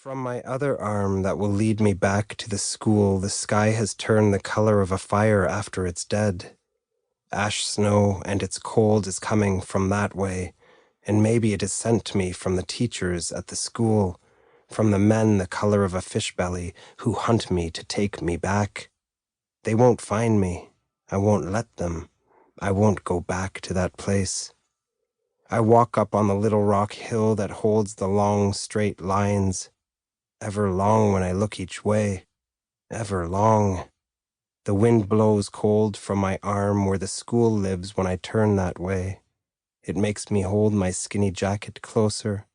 From my other arm that will lead me back to the school, the sky has turned the color of a fire after it's dead. Ash snow, and its cold is coming from that way, and maybe it is sent to me from the teachers at the school, from the men the color of a fish belly who hunt me to take me back. They won't find me. I won't let them. I won't go back to that place. I walk up on the little rock hill that holds the long, straight lines. Ever long when I look each way. Ever long. The wind blows cold from my arm where the school lives when I turn that way. It makes me hold my skinny jacket closer.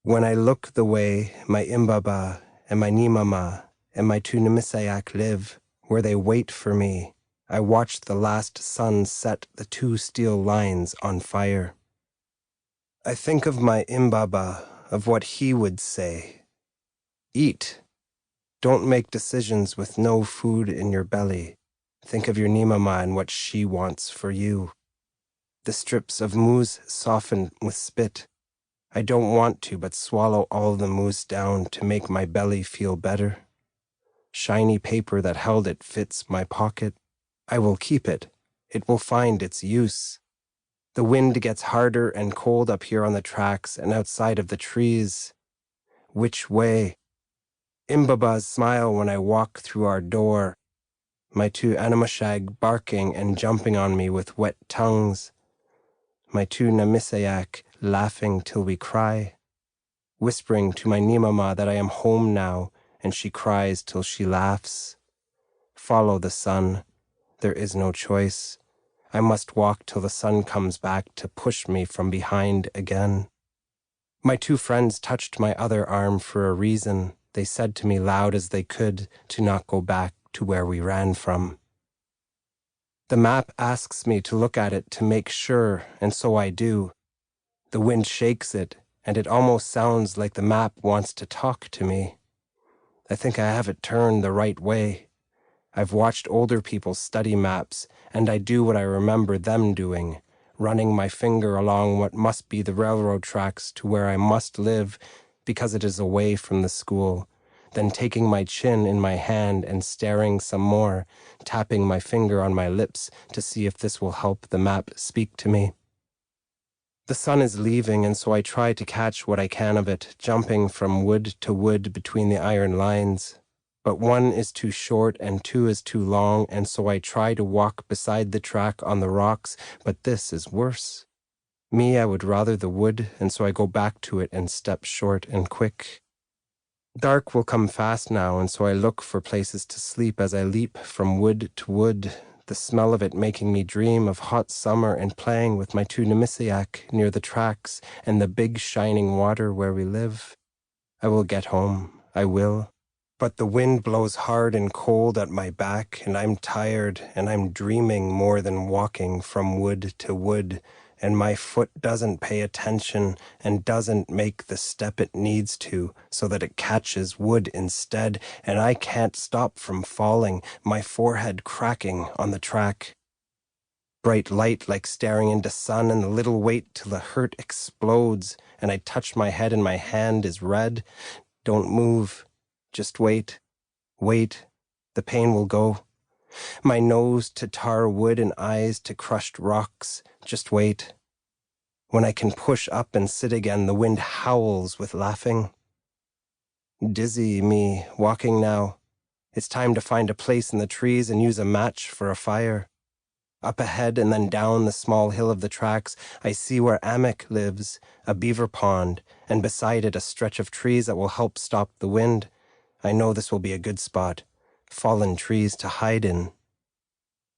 When I look the way my imbaba and my nimama and my two Nemisayak live, where they wait for me, I watch the last sun set the two steel lines on fire. I think of my imbaba, of what he would say. Eat. Don't make decisions with no food in your belly. Think of your nimama and what she wants for you. The strips of moose softened with spit. I don't want to, but swallow all the moose down to make my belly feel better. Shiny paper that held it fits my pocket. I will keep it. It will find its use. The wind gets harder and cold up here on the tracks and outside of the trees. Which way? Imbabas smile when I walk through our door. My two animashag barking and jumping on me with wet tongues. My two Namisayak laughing till we cry. Whispering to my Nimama that I am home now, and she cries till she laughs. Follow the sun. There is no choice. I must walk till the sun comes back to push me from behind again. My two friends touched my other arm for a reason. They said to me loud as they could to not go back to where we ran from. The map asks me to look at it to make sure, and so I do. The wind shakes it, and it almost sounds like the map wants to talk to me. I think I have it turned the right way. I've watched older people study maps, and I do what I remember them doing, running my finger along what must be the railroad tracks to where I must live because it is away from the school, then taking my chin in my hand and staring some more, tapping my finger on my lips to see if this will help the map speak to me. The sun is leaving, and so I try to catch what I can of it, jumping from wood to wood between the iron lines. But one is too short and two is too long, and so I try to walk beside the track on the rocks, but this is worse. Me, I would rather the wood, and so I go back to it and step short and quick. Dark will come fast now, and so I look for places to sleep as I leap from wood to wood, the smell of it making me dream of hot summer and playing with my two Nemisayak near the tracks and the big shining water where we live. I will get home, I will. But the wind blows hard and cold at my back, and I'm tired, and I'm dreaming more than walking from wood to wood, and my foot doesn't pay attention and doesn't make the step it needs to, so that it catches wood instead, and I can't stop from falling, my forehead cracking on the track. Bright light like staring into sun, and the little weight till the hurt explodes, and I touch my head and my hand is red. Don't move. Just wait. Wait. The pain will go. My nose to tar wood and eyes to crushed rocks. Just wait. When I can push up and sit again, the wind howls with laughing. Dizzy me, walking now. It's time to find a place in the trees and use a match for a fire. Up ahead and then down the small hill of the tracks, I see where Amick lives, a beaver pond, and beside it a stretch of trees that will help stop the wind. I know this will be a good spot. Fallen trees to hide in.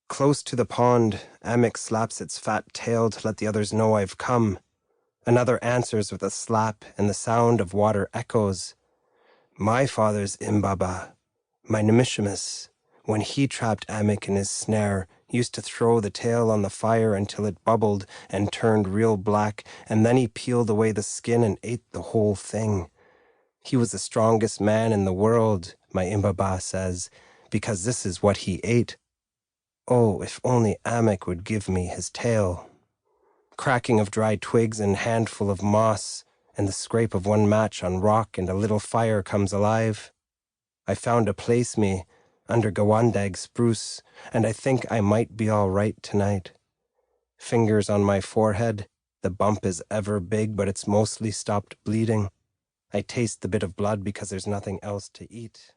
Close to the pond, Amick slaps its fat tail to let the others know I've come. Another answers with a slap, and the sound of water echoes. My father's Imbaba, my Nemishimus, when he trapped Amick in his snare, used to throw the tail on the fire until it bubbled and turned real black, and then he peeled away the skin and ate the whole thing. He was the strongest man in the world, my Imbaba says, because this is what he ate. Oh, if only Amick would give me his tail. Cracking of dry twigs and handful of moss, and the scrape of one match on rock and a little fire comes alive. I found a place me under Gawandag spruce, and I think I might be all right tonight. Fingers on my forehead, the bump is ever big, but it's mostly stopped bleeding. I taste the bit of blood because there's nothing else to eat.